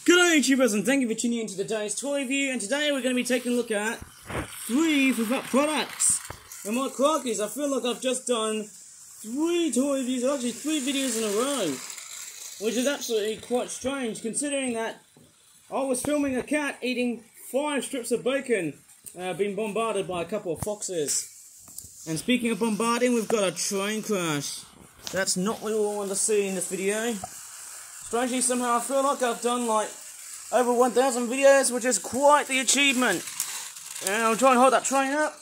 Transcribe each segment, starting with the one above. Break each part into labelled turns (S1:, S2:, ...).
S1: Good day, YouTubers, and thank you for tuning in to today's toy review. And today we're going to be taking a look at 3 flip-up products. And my crockies, I feel like I've just done 3 toy reviews, or actually 3 videos in a row, which is actually quite strange, considering that I was filming a cat eating 5 strips of bacon, being bombarded by a couple of foxes. And speaking of bombarding, we've got a train crash. That's not what we all want to see in this video. Strangely, somehow I feel like I've done like over 1,000 videos, which is quite the achievement. And I'll try and hold that train up,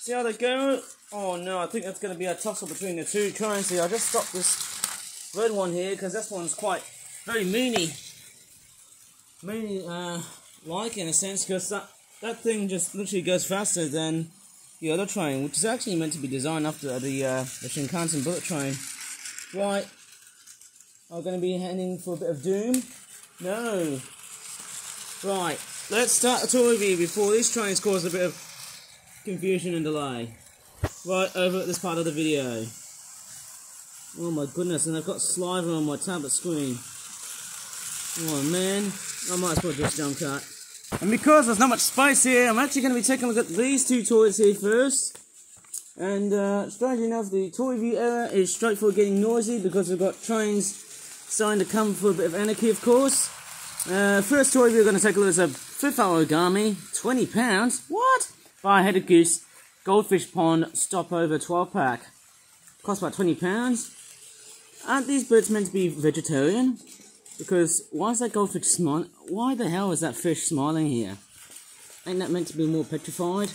S1: see how they go. Oh no, I think that's going to be a tussle between the 2 trains. See, I just stopped this red one here because this one's quite very meany like in a sense, because that thing just literally goes faster than the other train, which is actually meant to be designed after the Shinkansen bullet train. Right, I'm going to be heading for a bit of doom. No. Right, let's start the toy review before these trains cause a bit of confusion and delay. Right, over at this part of the video. Oh my goodness, and I've got saliva on my tablet screen. Oh man, I might as well just jump cut. And because there's not much space here, I'm actually going to be taking a look at these 2 toys here first. And strangely enough, the toy review era is straightforward getting noisy because we've got trains starting to come for a bit of anarchy, of course. First toy review we're going to take a look at is a flip-up origami, £20. What? Bar-headed goose, goldfish pond, stopover 12-pack. Costs about £20. Aren't these birds meant to be vegetarian? Because why is that goldfish smiling? Why the hell is that fish smiling here? Ain't that meant to be more petrified?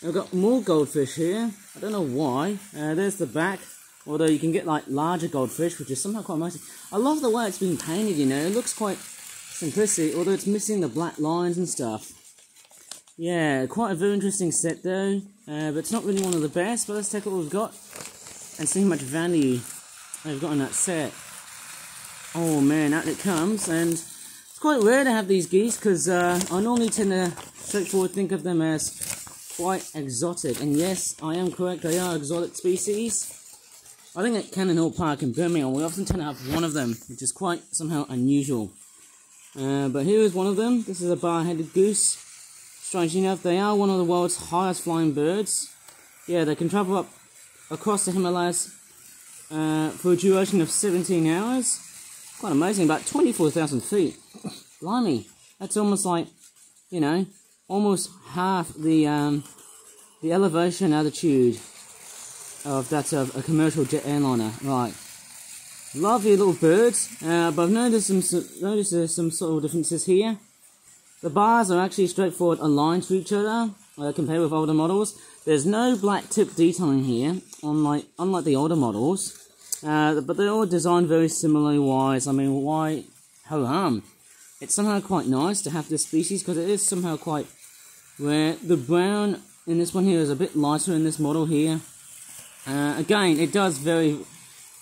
S1: I've got more goldfish here. I don't know why. There's the back. Although you can get like larger goldfish, which is somehow quite amazing. I love the way it's been painted, you know. It looks quite simplistic, although it's missing the black lines and stuff. Yeah, quite a very interesting set though. But it's not really one of the best. But let's take what we've got and see how much value they've got in that set. Oh man, out it comes. And it's quite rare to have these geese because I normally tend to straightforward think of them as quite exotic. And yes, I am correct, they are exotic species. I think at Cannon Hill Park in Birmingham, we often tend to have one of them, which is quite somehow unusual. But here is one of them. This is a bar-headed goose. Strangely enough, they are one of the world's highest flying birds. Yeah, they can travel up across the Himalayas for a duration of 17 hours. Quite amazing, about 24,000 feet. Blimey, that's almost like, you know, almost half the elevation altitude of that of a commercial jet airliner. Right, lovely little birds. But I've noticed there's some sort of differences here. The bars are actually straightforward aligned to each other compared with older models. There's no black tip detailing here, unlike the older models. But they're all designed very similarly wise. I mean, why ho-hum? It's somehow quite nice to have this species because it is somehow quite rare. The brown in this one here is a bit lighter in this model here. Again, it does vary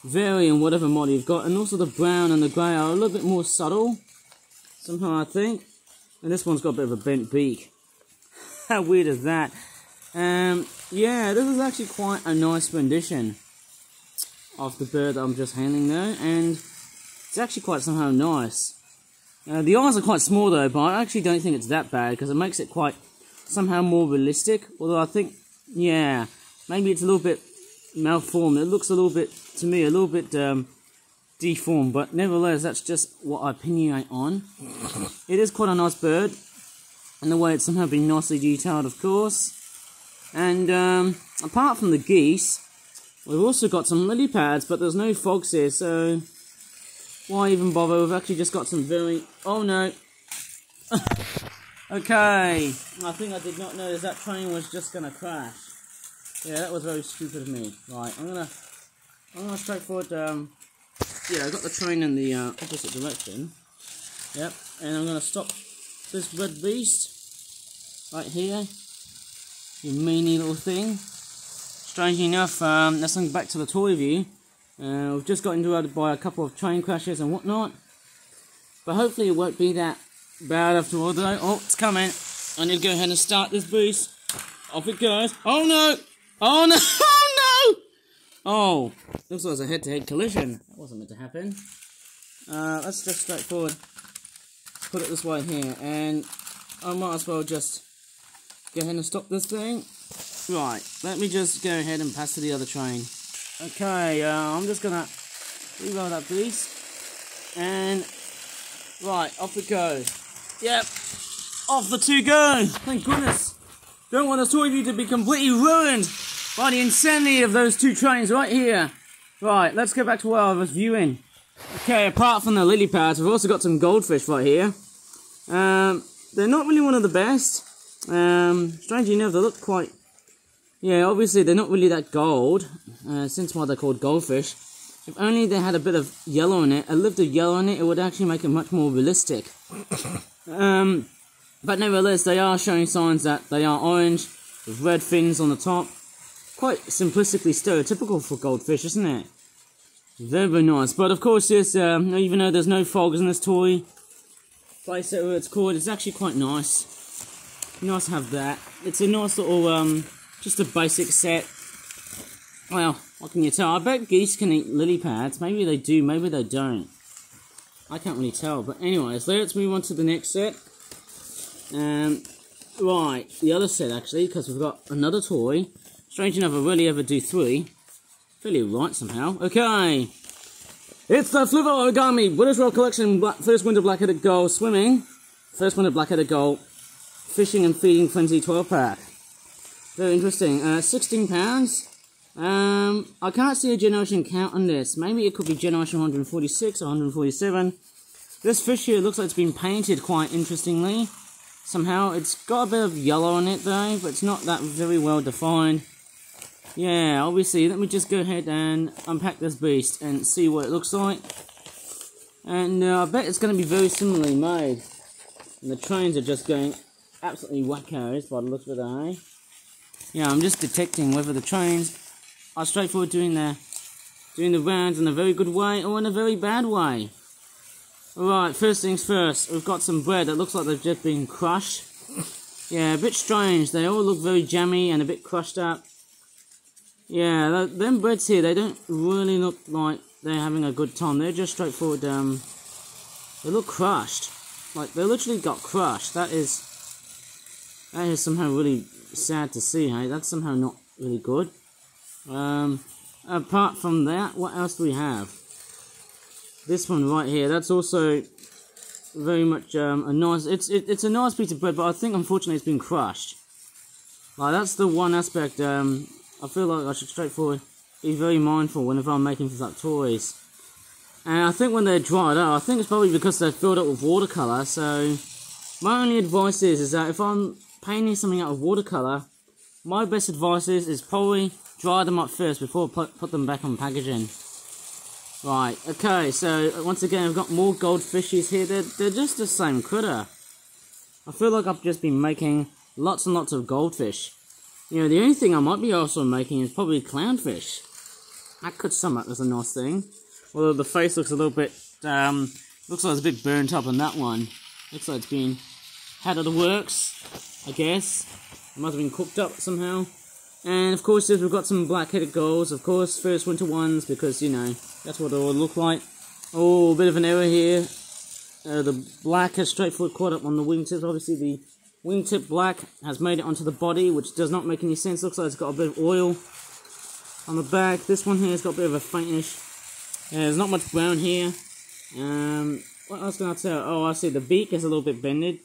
S1: in whatever model you've got, and also the brown and the grey are a little bit more subtle, somehow I think. And this one's got a bit of a bent beak. How weird is that? Yeah, this is actually quite a nice rendition of the bird that I'm just handling there, and it's actually quite somehow nice. The eyes are quite small though, but I actually don't think it's that bad because it makes it quite somehow more realistic. Although I think, yeah, maybe it's a little bit malformed. It looks a little bit, to me, a little bit deformed, but nevertheless, that's just what I opinionate on. It is quite a nice bird, and the way it's somehow been nicely detailed, of course. And apart from the geese, we've also got some lily pads, but there's no frogs here, so why even bother? We've actually just got some very... Oh no! Okay, I think I did not notice that train was just gonna crash. Yeah, that was very stupid of me. Right, I'm gonna straightforward. Yeah, I got the train in the opposite direction. Yep, and I'm gonna stop this red beast right here. You meanie little thing. Strangely enough, let's go back to the toy review. We've just got interrupted by a couple of train crashes and whatnot. But hopefully it won't be that bad after all though. Oh, it's coming. I need to go ahead and start this beast. Off it goes. Oh no! Oh no! Oh no! Oh, looks like it was a head-to-head collision. That wasn't meant to happen. Let's just straightforward put it this way here, and I might as well just go ahead and stop this thing. Right, let me just go ahead and pass to the other train. Okay, I'm just gonna reroll that beast, and right, off we go. Yep, off the two go. Thank goodness. Don't want the toy view to be completely ruined by the insanity of those two trains right here. Right, let's go back to where I was viewing. Okay, apart from the lily pads, we've also got some goldfish right here. They're not really one of the best. Strangely enough, they look quite... Yeah, obviously they're not really that gold, since why they're called goldfish. If only they had a bit of yellow in it, a lift of yellow in it, it would actually make it much more realistic. But nevertheless, they are showing signs that they are orange, with red fins on the top. Quite simplistically stereotypical for goldfish, isn't it? Very, very nice. But of course, yes, even though there's no frogs in this toy, place it where it's called, it's actually quite nice. Nice to have that. It's a nice little, just a basic set. Well, what can you tell? I bet geese can eat lily pads. Maybe they do, maybe they don't. I can't really tell. But anyways, let's move on to the next set. Right, the other set actually, because we've got another toy. Strange enough, I rarely ever do three. Fairly right somehow. Okay. It's the Flipper Origami British Royal Collection First Winter Black-Headed Gull Swimming. First Winter Black-Headed Gull Fishing and Feeding Frenzy 12-pack. Very interesting. £16. I can't see a generation count on this. Maybe it could be generation 146 or 147. This fish here looks like it's been painted quite interestingly. Somehow it's got a bit of yellow on it though, but it's not that very well defined. Yeah, obviously, let me just go ahead and unpack this beast and see what it looks like. And I bet it's going to be very similarly made. And the trains are just going absolutely wackos by the look of it, eh? Yeah, I'm just detecting whether the trains are straightforward doing the rounds in a very good way or in a very bad way. Alright, first things first, we've got some bread that looks like they've just been crushed. Yeah, a bit strange, they all look very jammy and a bit crushed up. Yeah, them breads here, they don't really look like they're having a good time. They're just straightforward, they look crushed. Like, they literally got crushed. That is somehow really sad to see, hey? That's somehow not really good. Apart from that, what else do we have? This one right here, that's also very much a nice, it's a nice piece of bread, but I think unfortunately it's been crushed. Like, that's the one aspect, I feel like I should straightforward be very mindful whenever I'm making things like toys. And I think when they're dried out, I think it's probably because they're filled up with watercolour, so my only advice is that if I'm painting something out of watercolour, my best advice is probably dry them up first before put them back on packaging. Right, okay, so once again I've got more goldfishes here. They're just the same critter. I feel like I've just been making lots and lots of goldfish. You know, the only thing I might be also making is probably clownfish. That could sum up as a nice thing. Although the face looks a little bit, looks like it's a bit burnt up on that one. Looks like it's been out of the works, I guess. It must have been cooked up somehow. And of course, we've got some black-headed gulls, of course, first winter ones, because, you know, that's what they all look like. Oh, a bit of an error here. The black has straightforward caught up on the wingtips. Obviously, the wingtip black has made it onto the body, which does not make any sense. Looks like it's got a bit of oil on the back. This one here has got a bit of a faintish. There's not much brown here. What else can I tell? Oh, I see. The beak is a little bit bended.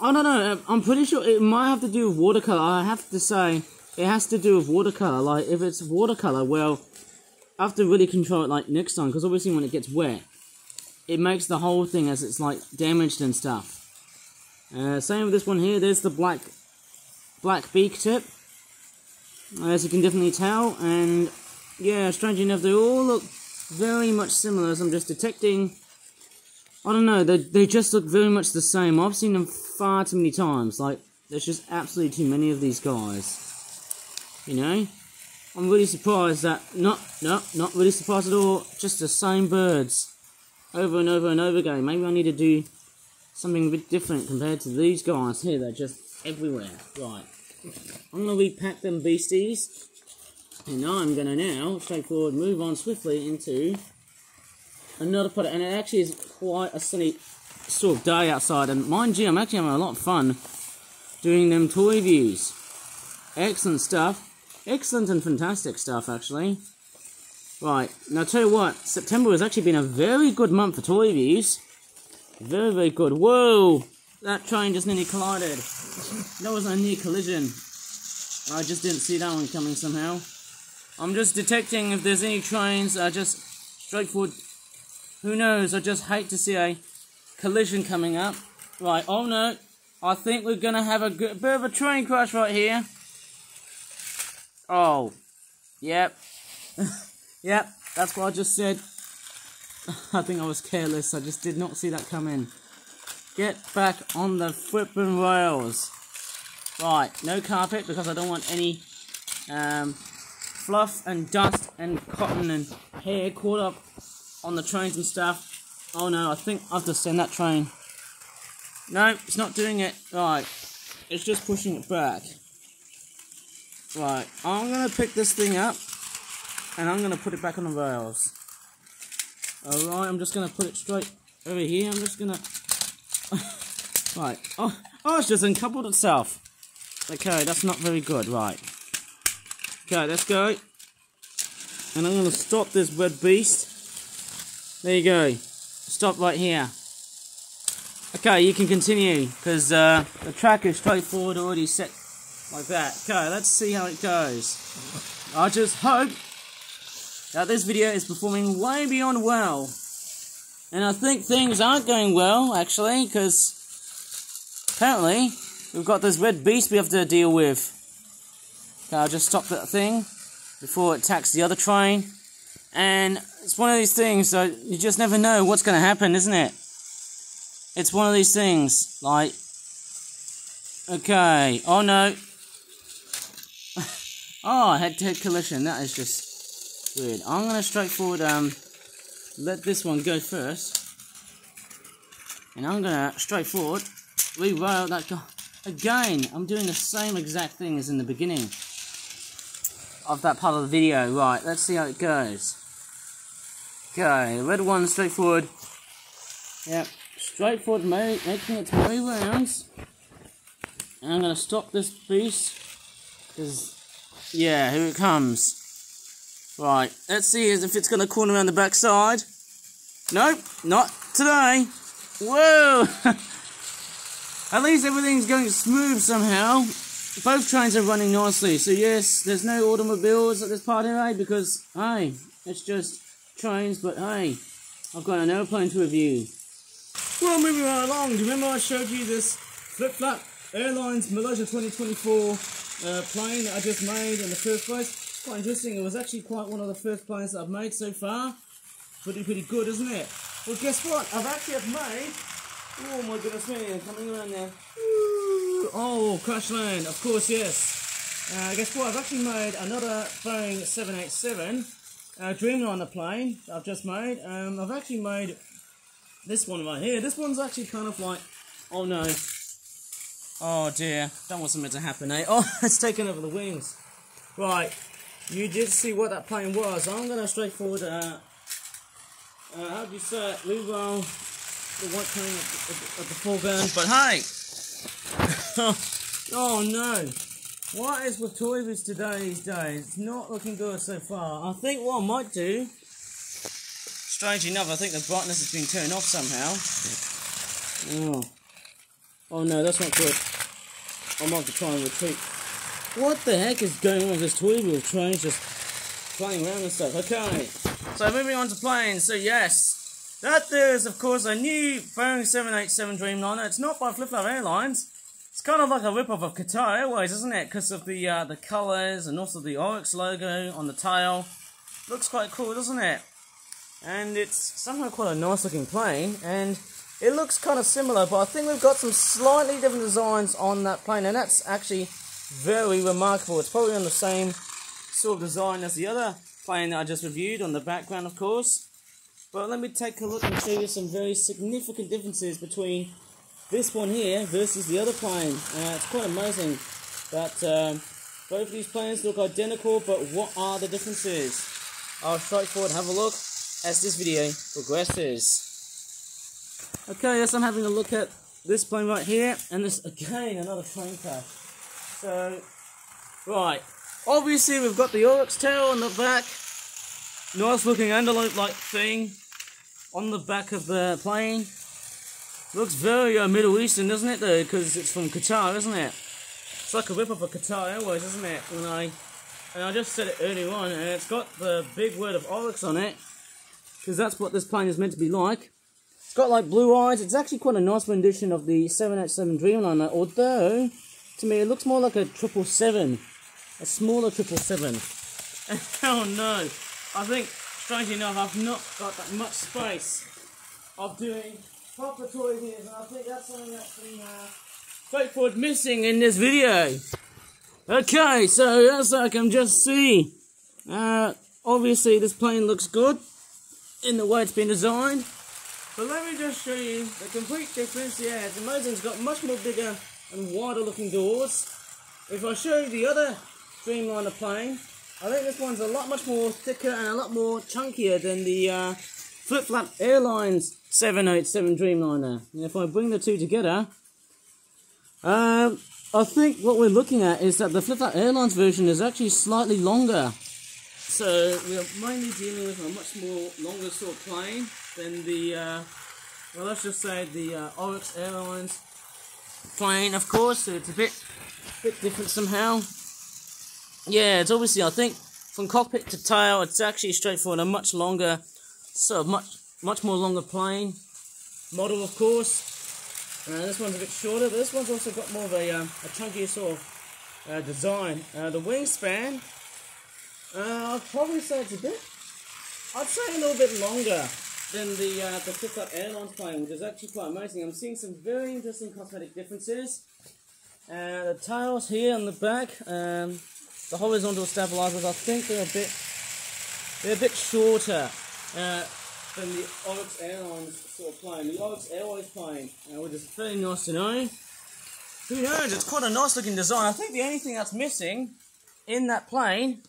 S1: I don't know. I'm pretty sure it might have to do with watercolor. I have to say it has to do with watercolor. Like, if it's watercolor, well, I have to really control it like next time, because obviously when it gets wet, it makes the whole thing as it's like damaged and stuff. Same with this one here. There's the black beak tip, as you can definitely tell. And yeah, strangely enough, they all look very much similar. As I'm just detecting. I don't know. They just look very much the same. I've seen them far too many times. Like, there's just absolutely too many of these guys. You know, I'm really surprised that not really surprised at all. Just the same birds over and over and over again. Maybe I need to do something a bit different compared to these guys here. They're just everywhere. Right. I'm gonna repack them beasties, and I'm gonna now straightforward move on swiftly into another product, and it actually is quite a silly sort of day outside, and mind you, I'm actually having a lot of fun doing them toy reviews. Excellent stuff. Excellent and fantastic stuff, actually. Right, now tell you what, September has actually been a very good month for toy reviews. Very, very good. Whoa! That train just nearly collided. That was a near collision. I just didn't see that one coming somehow. I'm just detecting if there's any trains just straightforward. Who knows? I just hate to see a collision coming up. Right, oh no. I think we're going to have a bit of a train crash right here. Oh. Yep. Yep, that's what I just said. I think I was careless. I just did not see that coming. Get back on the flipping rails. Right, no carpet because I don't want any fluff and dust and cotton and hair caught up on the trains and stuff. Oh no, I think I have to send that train. No, it's not doing it. Right, it's just pushing it back. Right, I'm going to pick this thing up and I'm going to put it back on the rails. Alright, I'm just going to put it straight over here. I'm just going to... Right, oh, it's just uncoupled itself. Okay, that's not very good, right. Okay, let's go. And I'm going to stop this red beast. There you go. Stop right here. Okay, you can continue, because the track is straightforward, already set like that. Okay, let's see how it goes. I just hope that this video is performing way beyond well. And I think things aren't going well, actually, because apparently we've got this red beast we have to deal with. Okay, I'll just stop that thing before it attacks the other train. And it's one of these things, so you just never know what's going to happen, isn't it? It's one of these things, like... Okay, oh no. Oh, head-to-head collision, that is just weird. I'm going to straightforward, let this one go first. And I'm going to straightforward re-rail that guy. Again, I'm doing the same exact thing as in the beginning of that part of the video. Right, let's see how it goes. Okay, the red one straightforward. Yep, straightforward, making its merry rounds. And I'm going to stop this beast, because, yeah, here it comes. Right, let's see if it's going to corner around the backside. Nope, not today. Whoa! At least everything's going smooth somehow. Both trains are running nicely, so yes, there's no automobiles at this part here, because, hey, it's just trains, but hey, I've got an airplane to review. Well, moving right along, do you remember I showed you this Flip Flap Airlines Malaysia 2024 plane that I just made in the first place? Quite interesting, it was actually quite one of the first planes that I've made so far. Pretty good, isn't it? Well, guess what? I've actually made... Oh my goodness me, I'm coming around there. Ooh, oh, crash land, of course, yes. Guess what? I've actually made another Boeing 787 Dreamliner plane that I've just made. I've actually made this one right here. This one's actually kind of like... Oh no. Oh dear, that wasn't meant to happen, eh? Oh, it's taken over the wings. Right, you did see what that plane was. I'm going to straightforward... how do you say it? Re-roll the white plane at the foreground. But hey! Oh no! What is with toy reviews these days? It's not looking good so far. I think what I might do... Strange enough, I think the brightness has been turned off somehow. Oh no, that's not good. I might have to try and retreat. What the heck is going on with this toy wheel train just flying around and stuff? Okay, so moving on to planes. So yes, that there is of course a new Boeing 787 Dreamliner. It's not by Flip Flap Airlines. It's kind of like a rip-off of Qatar Airways, isn't it? Because of the colours and also the Oryx logo on the tail. Looks quite cool, doesn't it? And it's somehow quite a nice looking plane, and it looks kind of similar, but I think we've got some slightly different designs on that plane, and that's actually very remarkable. It's probably on the same sort of design as the other plane that I just reviewed on the background, of course. But let me take a look and show you some very significant differences between this one here versus the other plane. It's quite amazing that both of these planes look identical, but what are the differences? I'll straightforward have a look as this video progresses. Okay, yes, I'm having a look at this plane right here, and this, again, another train crash. So, right, obviously we've got the Oryx tail on the back, nice looking antelope-like thing on the back of the plane. Looks very Middle Eastern, doesn't it, though, because it's from Qatar, isn't it? It's like a rip-off of Qatar Airways, isn't it? And I just said it earlier on, and it's got the big word of Oryx on it, because that's what this plane is meant to be like. It's got like blue eyes. It's actually quite a nice rendition of the 787 Dreamliner, although to me it looks more like a 777, a smaller 777. Oh no, I think strangely enough I've not got that much space of doing proper toy videos, and I think that's something that's been straightforward missing in this video. Okay, so as I can just see, obviously this plane looks good in the way it's been designed. But let me just show you the complete difference. Yeah, it's amazing. It's got much more bigger and wider looking doors. If I show you the other Dreamliner plane, I think this one's a lot much more thicker and a lot more chunkier than the Flip Flap Airlines 787 Dreamliner. And if I bring the two together, I think what we're looking at is that the Flip Flap Airlines version is actually slightly longer. So we're mainly dealing with a much more longer sort of plane than the, well, let's just say the Oryx Airlines plane, of course. So it's a bit different somehow. Yeah, it's obviously, I think, from cockpit to tail, it's actually straightforward, a much longer, sort of much more longer plane model, of course. This one's a bit shorter, but this one's also got more of a chunkier sort of design. The wingspan, I'd probably say it's I'd say a little bit longer than the Flip Flap Airlines plane, which is actually quite amazing. I'm seeing some very interesting cosmetic differences. The tails here on the back, the horizontal stabilizers, I think they're a bit shorter than the Oryx Airlines sort of plane. The Oryx Airways plane, which is very nice to know. Who knows? It's quite a nice looking design. I think the only thing that's missing in that plane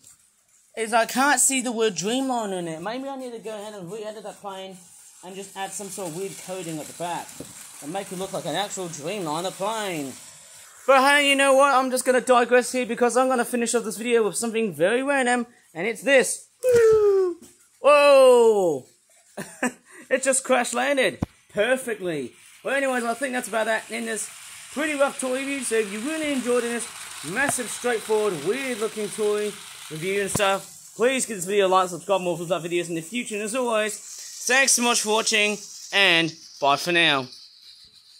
S1: is I can't see the word Dreamliner in it. Maybe I need to go ahead and re-edit that plane and just add some sort of weird coding at the back and make it look like an actual Dreamliner plane. But hey, you know what? I'm just going to digress here because I'm going to finish off this video with something very random, and it's this. Whoa! It just crash landed perfectly. Well, anyways, I think that's about that in this pretty rough toy review. So if you really enjoyed this massive, straightforward, weird-looking toy review and stuff, please give this video a like, subscribe more for that videos in the future, and as always, thanks so much for watching, and bye for now.